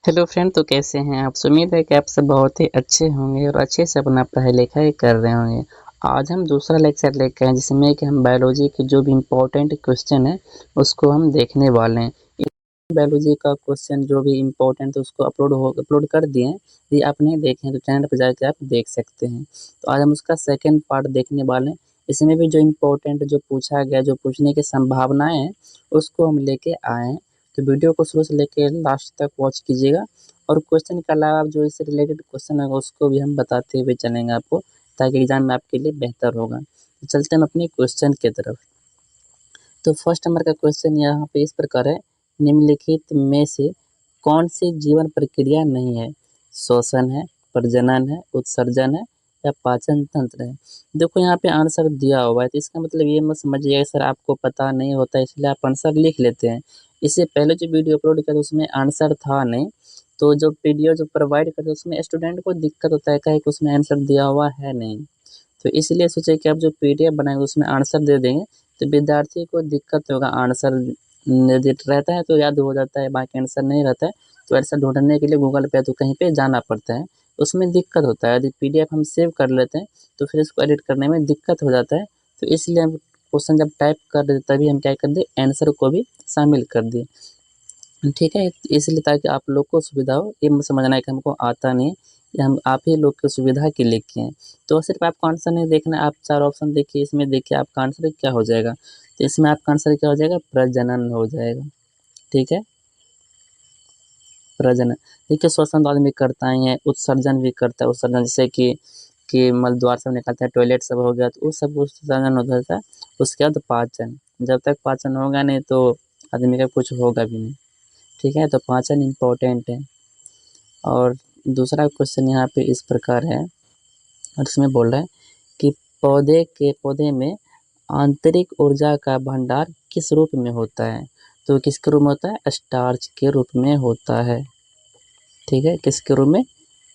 Hello friend, तो कैसे हैं आप। उम्मीद है कि आप सब बहुत ही अच्छे होंगे और अच्छे से अपना पढ़ाई लिखाई कर रहे होंगे। आज हम दूसरा लेक्चर लेकर आए जिसमें कि हम बायोलॉजी के जो भी इम्पोर्टेंट क्वेश्चन है उसको हम देखने वाले हैं। बायोलॉजी का क्वेश्चन जो भी इम्पोर्टेंट है उसको अपलोड कर दिए हैं। यदि आप नहीं देखे हैं तो चैनल पर जाकर आप देख सकते हैं। तो आज हम उसका सेकेंड पार्ट देखने वाले हैं। इसमें भी जो इम्पोर्टेंट जो पूछा गया, जो पूछने की संभावनाएं हैं उसको हम लेके आए हैं। तो वीडियो को शुरू से लेकर लास्ट तक वॉच कीजिएगा और क्वेश्चन के अलावा जो इससे रिलेटेड क्वेश्चन होगा उसको भी हम बताते हुए चलेंगे आपको, ताकि एग्जाम में आपके लिए बेहतर होगा। तो चलते हैं अपने क्वेश्चन की तरफ। तो फर्स्ट नंबर का क्वेश्चन यहाँ पे इस प्रकार है, निम्नलिखित में से कौन सी जीवन प्रक्रिया नहीं है। श्वसन है, प्रजनन है, उत्सर्जन है या पाचन तंत्र है। देखो यहाँ पे आंसर दिया हुआ है, तो इसका मतलब ये मत समझिएगा सर आपको पता नहीं होता इसलिए आप आंसर लिख लेते हैं। इससे पहले जो वीडियो अपलोड किया था उसमें आंसर था नहीं, तो जो पीडीएफ जो प्रोवाइड करते उसमें स्टूडेंट को दिक्कत होता है क्या है कि उसमें आंसर दिया हुआ है नहीं। तो इसलिए सोचे कि आप जो पीडीएफ बनाएंगे उसमें आंसर दे देंगे तो विद्यार्थी को दिक्कत होगा। आंसर यदि रहता है तो याद हो जाता है, बाकी आंसर नहीं रहता है तो आंसर ढूंढने के लिए गूगल पे तो कहीं पे जाना पड़ता है, उसमें दिक्कत होता है। यदि पीडीएफ हम सेव कर लेते हैं तो फिर इसको एडिट करने में दिक्कत हो जाता है। तो इसलिए हम क्वेश्चन जब टाइप कर देते तभी हम क्या कर दे, आंसर को भी शामिल कर दिए। ठीक है, इसलिए ताकि आप लोग को सुविधा हो। ये मत समझना है कि हमको आता नहीं है, ये हम आप ही लोग की सुविधा के लिए किए हैं। तो सिर्फ आपको आंसर नहीं देखना है, आप चार ऑप्शन देखिए, इसमें देखिए आपका आंसर क्या हो जाएगा। तो इसमें आपका आंसर क्या हो जाएगा, प्रजनन हो जाएगा। ठीक है, प्रजनन। देखिए श्वसन तो आदमी करता ही है, उत्सर्जन भी करता है। उत्सर्जन जैसे कि मल द्वार सब निकलता है, टॉयलेट सब हो गया तो उस सब उत्सर्जन हो जाता है। उसके बाद पाचन, जब तक पाचन होगा नहीं तो आदमी का कुछ होगा भी नहीं। ठीक है, तो पाचन इम्पोर्टेंट है। और दूसरा क्वेश्चन यहाँ पे इस प्रकार है, और इसमें बोल रहा है कि पौधे में आंतरिक ऊर्जा का भंडार किस रूप में होता है। तो किसके रूप में होता है, स्टार्च के रूप में होता है। ठीक है, किसके रूप में,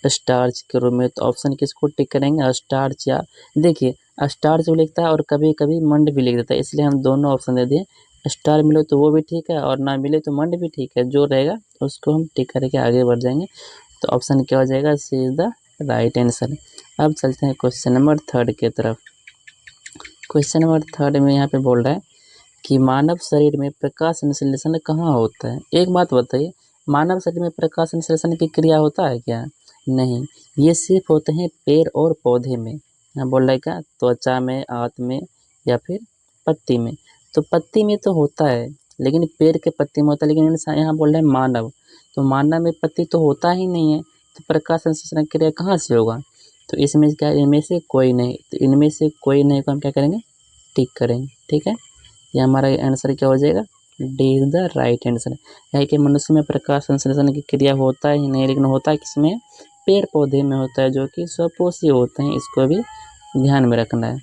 स्टार्च के रूप में। तो ऑप्शन किसको टिक करेंगे, स्टार्च या देखिए स्टार्च भी लिखता है और कभी कभी मंड भी लिख देता है, इसलिए हम दोनों ऑप्शन दे दिए। स्टार मिले तो वो भी ठीक है और ना मिले तो मंड भी ठीक है, जो रहेगा उसको हम टिक करके आगे बढ़ जाएंगे। तो ऑप्शन क्या हो जाएगा, सी इज द राइट आंसर। अब चलते हैं क्वेश्चन नंबर थर्ड की तरफ। क्वेश्चन नंबर थर्ड में यहाँ पे बोल रहा है कि मानव शरीर में प्रकाश संश्लेषण कहाँ होता है। एक बात बताइए, मानव शरीर में प्रकाश संश्लेषण की क्रिया होता है क्या, नहीं। ये सिर्फ होते हैं पेड़ और पौधे में। यहाँ बोल रहा है क्या, त्वचा में, आंत में या फिर पत्ती में। तो पत्ती में तो होता है लेकिन पेड़ के पत्ती में होता है, लेकिन यहाँ बोल रहे हैं मानव, तो मानव में पत्ती तो होता ही नहीं है, तो प्रकाश संश्लेषण की क्रिया कहाँ से होगा। तो इसमें क्या, इनमें से कोई नहीं, तो इनमें से कोई नहीं को हम क्या करेंगे, टिक करेंगे। ठीक है, ये हमारा आंसर क्या हो जाएगा, D is the right answer. है कि मनुष्य में प्रकाश संश्लेषण की क्रिया होता ही नहीं, लेकिन होता है किसमें, पेड़ पौधे में होता है, जो कि स्वपोषी होते हैं। इसको भी ध्यान में रखना है।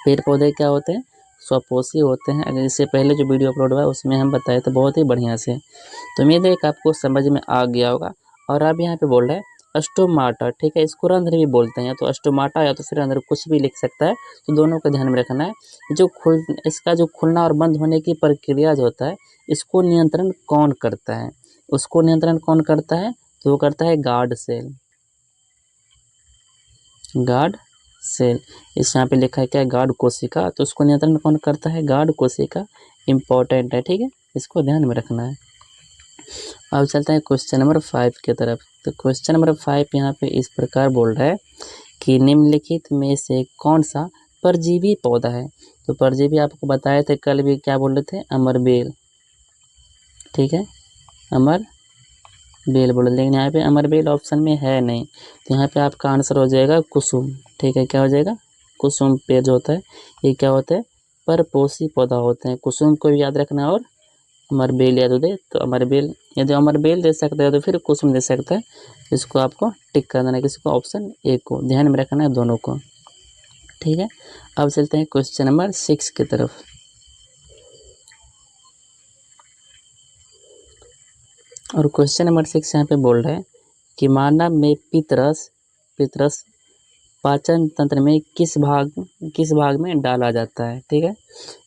पेड़ पौधे क्या होते हैं, स्वपोषी होते हैं। अगर इससे पहले जो वीडियो अपलोड हुआ है उसमें हम बताए थे बहुत ही बढ़िया से। तो उम्मीद है कि आपको समझ में आ गया होगा। और अब यहाँ पे बोल रहा है स्टोमाटा। ठीक है, इसको रंध्र भी बोलते हैं, या तो स्टोमाटा या तो फिर रंध्र, कुछ भी लिख सकता है। तो दोनों का ध्यान में रखना है। इसका जो खुलना और बंद होने की प्रक्रिया जो होता है, इसको नियंत्रण कौन करता है, उसको नियंत्रण कौन करता है, तो वो करता है गार्ड सेल। गार्ड सेल, इस यहाँ पे लिखा है क्या, गार्ड कोशिका। तो उसको नियंत्रण कौन करता है, गार्ड कोशिका। इंपॉर्टेंट है, ठीक है, इसको ध्यान में रखना है। अब चलते हैं क्वेश्चन नंबर 5 की तरफ। तो क्वेश्चन नंबर 5 यहाँ पे इस प्रकार बोल रहा है कि निम्नलिखित में से कौन सा परजीवी पौधा है। तो परजीवी आपको बताए थे कल भी, क्या बोल रहे थे, अमरबेल। ठीक है, अमर बेल बोले, लेकिन यहाँ पे अमरबेल ऑप्शन में है नहीं, तो यहाँ पे आपका आंसर हो जाएगा कुसुम। ठीक है, क्या हो जाएगा, कुसुम पेड़ जो होता है ये क्या होता है, परपोषी पौधा होते हैं। कुसुम को भी याद रखना है और अमरबेल याद दे, तो अमरबेल, यदि अमरबेल दे सकते हैं तो फिर कुसुम दे सकता है। इसको आपको टिक कर देना है, किसी को, ऑप्शन ए को ध्यान में रखना है, दोनों को। ठीक है, अब चलते हैं क्वेश्चन नंबर 6 की तरफ। और क्वेश्चन नंबर 6 यहाँ पे बोल रहे हैं कि मानव में पितरस पितरस पाचन तंत्र में किस भाग में डाला जाता है। ठीक है,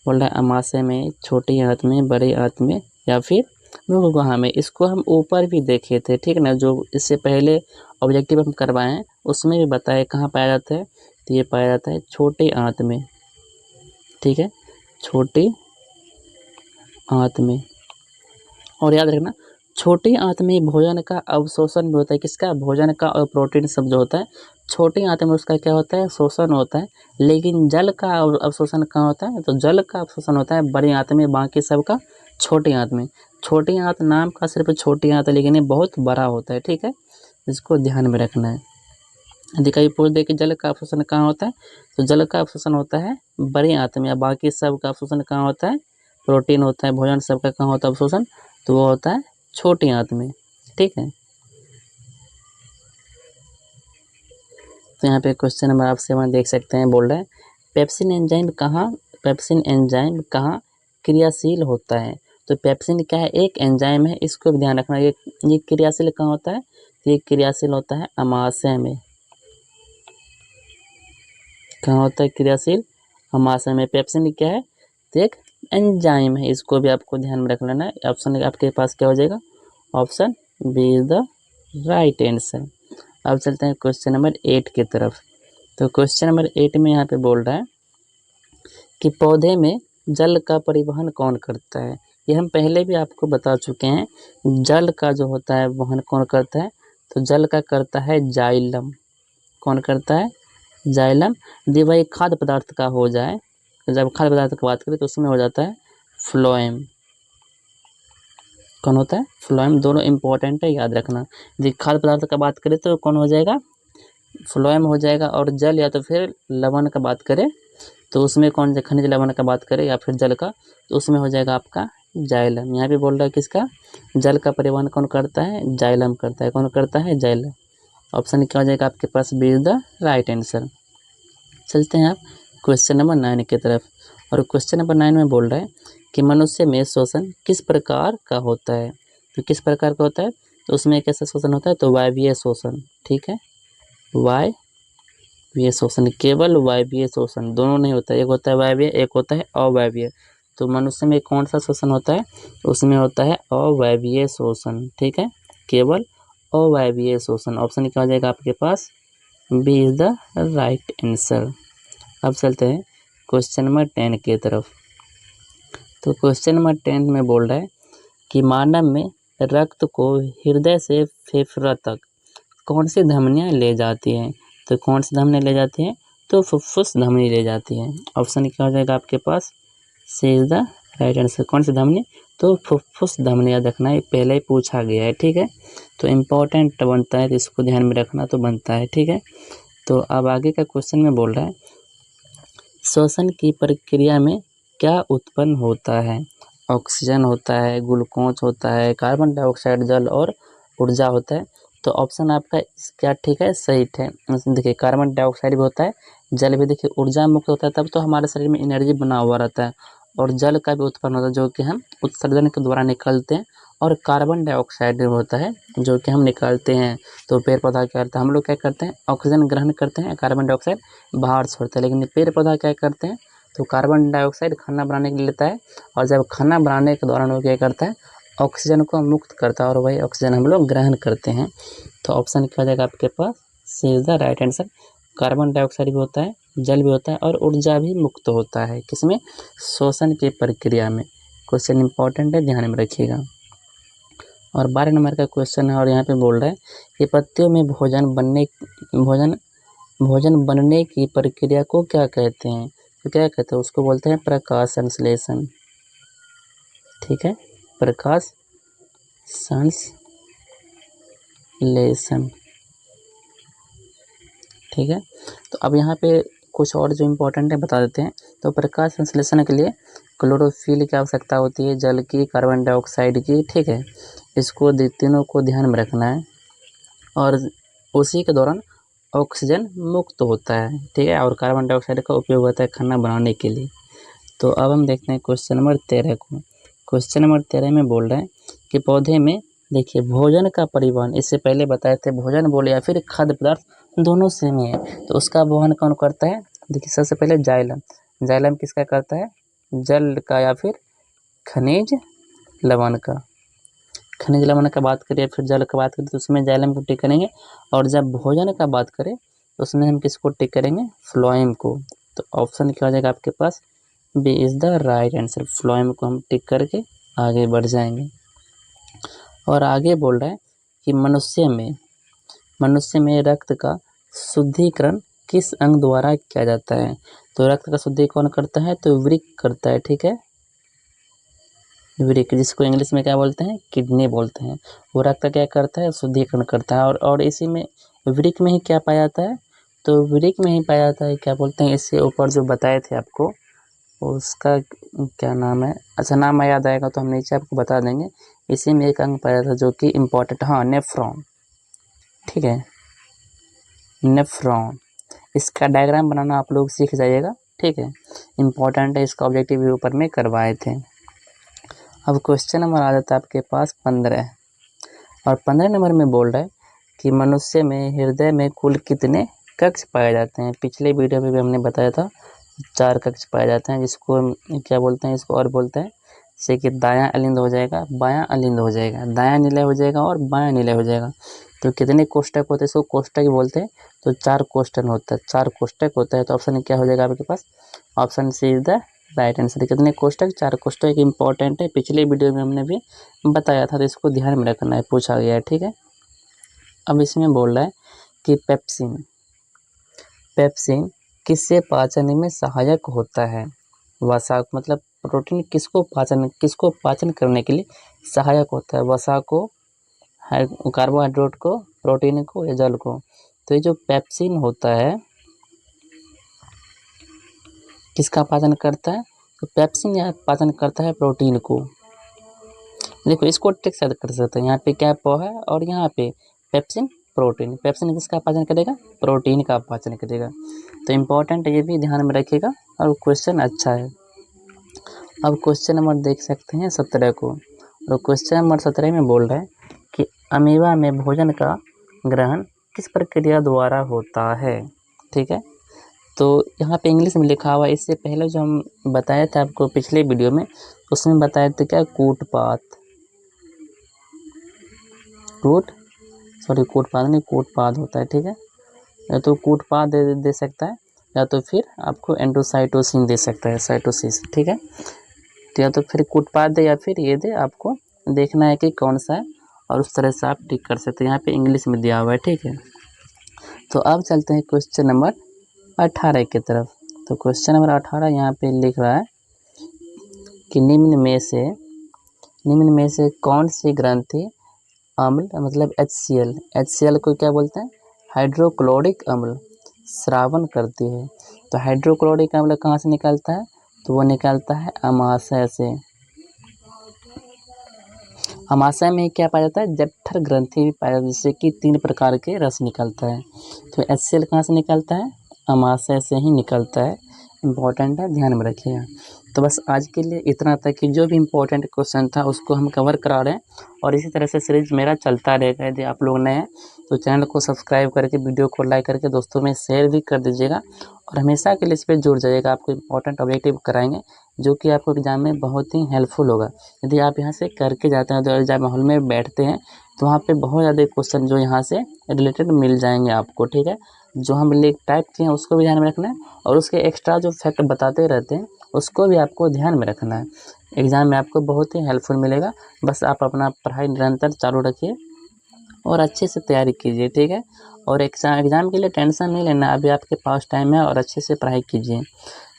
बोल रहा है अमाशय में, छोटी आंत में, बड़े आंत में या फिर मुख गुहा में। इसको हम ऊपर भी देखे थे, ठीक है ना, जो इससे पहले ऑब्जेक्टिव हम करवाए हैं उसमें भी बताए कहाँ पाया जाता है। तो ये पाया जाता है छोटे आंत में, ठीक है, छोटी आंत में। और याद रखना छोटी आंत में भोजन का अवशोषण भी होता है। किसका? भोजन का। और प्रोटीन सब जो होता है छोटी आंत में उसका क्या होता है? शोषण होता है। लेकिन जल का अवशोषण कहाँ होता है? तो जल का अवशोषण होता है बड़ी आंत में, बाकी सब का छोटी आंत में। छोटी आंत नाम का सिर्फ छोटी आंत है, लेकिन ये बहुत बड़ा होता है, ठीक है, इसको ध्यान में रखना है। यदि कहीं पूछ दे कि जल का अवशोषण कहाँ होता है, तो जल का अवशोषण होता है बड़ी आंत में, या बाकी सब का अवशोषण कहाँ होता है? प्रोटीन होता है, भोजन सब का कहाँ होता है अवशोषण? तो वो होता है छोटी आंत में, ठीक है। तो यहाँ पे क्वेश्चन नंबर आप 7 देख सकते हैं, बोल रहा है पेप्सिन एंजाइम कहाँ क्रियाशील होता है। तो पेप्सिन क्या है? एक एंजाइम है, इसको भी ध्यान रखना। ये क्रियाशील कहाँ होता है? तो ये क्रियाशील होता है अमाशय में। कहाँ होता है क्रियाशील? अमाशय में। पेप्सिन क्या है? तो एक एंजाइम है, इसको भी आपको ध्यान में रख लेना है। ऑप्शन आपके पास क्या हो जाएगा? Option B is the right answer. अब चलते हैं क्वेश्चन नंबर 8 की तरफ। तो क्वेश्चन नंबर 8 में यहाँ पे बोल रहा है कि पौधे में जल का परिवहन कौन करता है। ये हम पहले भी आपको बता चुके हैं। जल का जो होता है वहन कौन करता है? तो जल का करता है जाइलम। कौन करता है? जाइलम। यदि वही खाद्य पदार्थ का हो जाए, तो जब खाद्य पदार्थ की बात करें तो उसमें हो जाता है फ्लोएम। कौन होता है? फ्लोएम। दोनों इंपॉर्टेंट है, याद रखना। यदि खाद्य पदार्थ का बात करें तो कौन हो जाएगा? फ्लोएम हो जाएगा। और जल या तो फिर लवण का बात करें तो उसमें कौन से खनिज लवण का बात करें या फिर जल का, तो उसमें हो जाएगा आपका जाइलम। यहाँ पे बोल रहा है किसका? जल का परिवहन कौन करता है? जाइलम करता है। कौन करता है? जाइलम। ऑप्शन क्या हो जाएगा आपके पास? B is the right answer. चलते हैं आप क्वेश्चन नंबर 9 की तरफ। और क्वेश्चन नंबर 9 में बोल रहा है कि मनुष्य में श्वसन किस प्रकार का होता है। तो किस प्रकार का होता है? तो उसमें कैसा श्वसन होता है? तो वायवीय श्वसन, ठीक है, वायवीय श्वसन। केवल वायवीय श्वसन, दोनों नहीं होता है। एक होता है वायवीय, एक होता है अवायवीय। तो मनुष्य में कौन सा श्वसन होता है? उसमें होता है अवायवीय श्वसन, ठीक है, केवल अवायवीय श्वसन। ऑप्शन क्या हो जाएगा आपके पास? B is the right answer. अब चलते हैं क्वेश्चन नंबर 10 की तरफ। तो क्वेश्चन नंबर 10 में बोल रहा है कि मानव में रक्त को हृदय से फेफड़ा तक कौन सी धमनियाँ ले जाती हैं। तो कौन सी धमनियाँ ले जाती हैं? तो फुफ्फुस धमनी ले जाती है। ऑप्शन क्या हो जाएगा आपके पास? C is the right answer. कौन सी धमनी? तो फुफ्फुस धमनी। याद रखना है, पहले ही पूछा गया है, ठीक है, तो इम्पोर्टेंट बनता है, तो इसको ध्यान में रखना तो बनता है, ठीक है। तो अब आगे का क्वेश्चन में बोल रहा है श्वसन की प्रक्रिया में क्या उत्पन्न होता है। ऑक्सीजन होता है, ग्लूकोज होता है, कार्बन डाइऑक्साइड, जल और ऊर्जा होता है। तो ऑप्शन आपका क्या ठीक है? सही है। देखिए कार्बन डाइऑक्साइड भी होता है, जल भी। देखिए ऊर्जा मुक्त होता है तब तो हमारे शरीर में एनर्जी बना हुआ रहता है। और जल का भी उत्पन्न होता है जो कि हम उत्सर्जन के द्वारा निकलते हैं। और कार्बन डाइऑक्साइड भी होता है जो कि हम निकालते हैं। तो पेड़ पौधा क्या करता है? हम लोग क्या करते हैं? ऑक्सीजन ग्रहण करते हैं, कार्बन डाइऑक्साइड बाहर छोड़ता है। लेकिन पेड़ पौधा क्या करते हैं? तो कार्बन डाइऑक्साइड खाना बनाने के लिए लेता है, और जब खाना बनाने के दौरान वो क्या करता है? ऑक्सीजन को मुक्त करता है, और वही ऑक्सीजन हम लोग ग्रहण करते हैं। तो ऑप्शन क्या हो जाएगा आपके पास? C is the right answer. Carbon dioxide भी होता है, जल भी होता है, और ऊर्जा भी मुक्त होता है। किसमें? श्वसन की प्रक्रिया में। क्वेश्चन इंपॉर्टेंट है, ध्यान में रखिएगा। और 12 नंबर का क्वेश्चन है, और यहाँ पे बोल रहा है कि पत्तियों में भोजन बनने की प्रक्रिया को क्या कहते हैं। तो क्या कहते हैं? उसको बोलते हैं प्रकाश संश्लेषण, ठीक है, प्रकाश संश्लेषण, ठीक है। तो अब यहाँ पे कुछ और जो इम्पोर्टेंट है बता देते हैं। तो प्रकाश संश्लेषण के लिए क्लोरोफिल की आवश्यकता होती है, जल की, कार्बन डाइऑक्साइड की, ठीक है, इसको तीनों को ध्यान में रखना है। और उसी के दौरान ऑक्सीजन मुक्त होता है, ठीक है, और कार्बन डाइऑक्साइड का उपयोग होता है खाना बनाने के लिए। तो अब हम देखते हैं क्वेश्चन नंबर 13 को। क्वेश्चन नंबर 13 में बोल रहे हैं कि पौधे में देखिए भोजन का परिवहन, इससे पहले बताए थे भोजन बोले या फिर खाद्य पदार्थ दोनों सेम ही है। तो उसका वहन कौन करता है? देखिए सबसे पहले जाइलम। जाइलम किसका करता है? जल का या फिर खनिज लवण का। खनिज लवण का बात करें, फिर जल का बात करें तो उसमें जाइलम को टिक करेंगे, और जब भोजन का बात करें तो उसमें हम किसको टिक करेंगे, फ्लोएम को। तो ऑप्शन क्या हो जाएगा आपके पास, B is the right answer. Phloem को हम टिक करके आगे बढ़ जाएंगे। और आगे बोल रहा है कि मनुष्य में रक्त का शुद्धिकरण किस अंग द्वारा किया जाता है। तो रक्त का शुद्धिकरण कौन करता है, तो वृक्क करता है, ठीक है, वृक्क, जिसको इंग्लिश में क्या बोलते हैं, किडनी बोलते हैं। वो रक्त का क्या करता है, शुद्धिकरण करता है। और इसी में वृक्क में ही क्या पाया जाता है, तो वृक्क में ही पाया जाता है, क्या बोलते हैं, इससे ऊपर जो बताए थे आपको उसका क्या नाम है, अच्छा नाम याद आएगा तो हम नीचे आपको बता देंगे। इसी में एक अंग पाया था जो कि इम्पोर्टेंट, हाँ, नेफ्रॉन, ठीक है, नेफ्रॉन। इसका डायग्राम बनाना आप लोग सीख जाइएगा, ठीक है, इम्पोर्टेंट है, इसका ऑब्जेक्टिव भी ऊपर में करवाए थे। अब क्वेश्चन नंबर आ जाता है आपके पास 15, और 15 नंबर में बोल रहा है कि मनुष्य में हृदय में कुल कितने कक्ष पाए जाते हैं। पिछले वीडियो में भी हमने बताया था 4 कक्ष पाए जाते हैं, जिसको क्या बोलते हैं, इसको और बोलते हैं जैसे कि दायां अलिंद हो जाएगा, बायां अलिंद हो जाएगा, दायां निलय हो जाएगा और बायां निलय हो जाएगा। तो कितने कोष्टक होते हैं, इसको कोष्टक बोलते हैं। तो 4 कोष्टक होता है, 4 कोष्टक होता है। तो ऑप्शन क्या हो जाएगा आपके पास, option C is the right answer. कितने कोष्टक, 4 कोष्टक। एक इम्पॉर्टेंट है, पिछले वीडियो में हमने भी बताया था, तो इसको ध्यान में रखना है, पूछा गया है, ठीक है। अब इसमें बोल रहा है कि पेप्सिन किससे पाचन में सहायक होता है। वसा मतलब प्रोटीन किसको पाचन करने के लिए सहायक होता है, वसा को, कार्बोहाइड्रेट को, प्रोटीन को या जल को। तो ये जो पेप्सिन होता है किसका पाचन करता है, तो पेप्सिन यहाँ पाचन करता है प्रोटीन को। देखो इसको टिक साथ कर सकते हैं, यहाँ पे क्या पो है और यहाँ पे पेप्सिन प्रोटीन। पेप्सिन किसका पाचन करेगा, प्रोटीन का पाचन करेगा। तो इम्पोर्टेंट ये भी ध्यान में रखिएगा, और क्वेश्चन अच्छा है। अब क्वेश्चन नंबर देख सकते हैं 17 को, और क्वेश्चन नंबर 17 में बोल रहा है कि अमीबा में भोजन का ग्रहण किस प्रक्रिया द्वारा होता है, ठीक है। तो यहाँ पे इंग्लिश में लिखा हुआ है, इससे पहले जो हम बताए थे आपको पिछले वीडियो में, उसमें बताए थे क्या, कूटपात नहीं, कूटपाद होता है, ठीक है। या तो कूटपाद दे सकता है, या तो फिर आपको एंडोसाइटोसिन दे सकता है, साइटोसिस, ठीक है। तो या तो फिर कूटपाद दे या फिर ये दे, आपको देखना है कि कौन सा है, और उस तरह से आप टिक कर सकते हैं। यहाँ पे इंग्लिश में दिया हुआ है, ठीक है। तो अब चलते हैं क्वेश्चन नंबर 18 की तरफ। तो क्वेश्चन नंबर 18 यहाँ पे लिख रहा है कि निम्न में से कौन सी ग्रंथि अम्ल मतलब HCl को क्या बोलते हैं, हाइड्रोक्लोरिक अम्ल स्रावन करती है। तो हाइड्रोक्लोरिक अम्ल कहाँ से निकलता है, तो वो निकलता है अमाशय से। अमाशय में क्या पाया जाता है, जठर ग्रंथि भी पाया जाता है, जिससे कि 3 प्रकार के रस निकलता है। तो HCl कहाँ से निकलता है, अमाशय से ही निकलता है। इम्पोर्टेंट है, ध्यान में रखिएगा। तो बस आज के लिए इतना था कि जो भी इम्पोर्टेंट क्वेश्चन था उसको हम कवर करा रहे हैं, और इसी तरह से सीरीज मेरा चलता रहेगा। यदि आप लोग नए हैं तो चैनल को सब्सक्राइब करके, वीडियो को लाइक करके दोस्तों में शेयर भी कर दीजिएगा, और हमेशा के लिए इस पर जुड़ जाइएगा। आपको इम्पोर्टेंट ऑब्जेक्टिव कराएंगे जो कि आपको एग्जाम में बहुत ही हेल्पफुल होगा। यदि आप यहाँ से करके जाते हैं, तो एग्जाम हॉल में बैठते हैं, तो वहाँ पे बहुत ज़्यादा क्वेश्चन जो यहाँ से रिलेटेड मिल जाएंगे आपको, ठीक है। जो हम लिख टाइप किए हैं उसको भी ध्यान में रखना है, और उसके एक्स्ट्रा जो फैक्ट बताते रहते हैं उसको भी आपको ध्यान में रखना है। एग्ज़ाम में आपको बहुत ही हेल्पफुल मिलेगा। बस आप अपना पढ़ाई निरंतर चालू रखिए और अच्छे से तैयारी कीजिए, ठीक है। और एग्ज़ाम के लिए टेंशन नहीं लेना, अभी आपके पास टाइम है, और अच्छे से पढ़ाई कीजिए।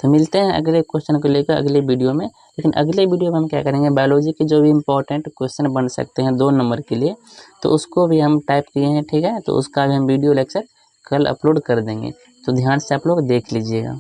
तो मिलते हैं अगले क्वेश्चन को लेकर अगले वीडियो में। लेकिन अगले वीडियो में हम क्या करेंगे, बायोलॉजी के जो भी इम्पोर्टेंट क्वेश्चन बन सकते हैं 2 नंबर के लिए, तो उसको भी हम टाइप किए हैं, ठीक है। तो उसका भी हम वीडियो लेक्चर कल अपलोड कर देंगे, तो ध्यान से आप लोग देख लीजिएगा।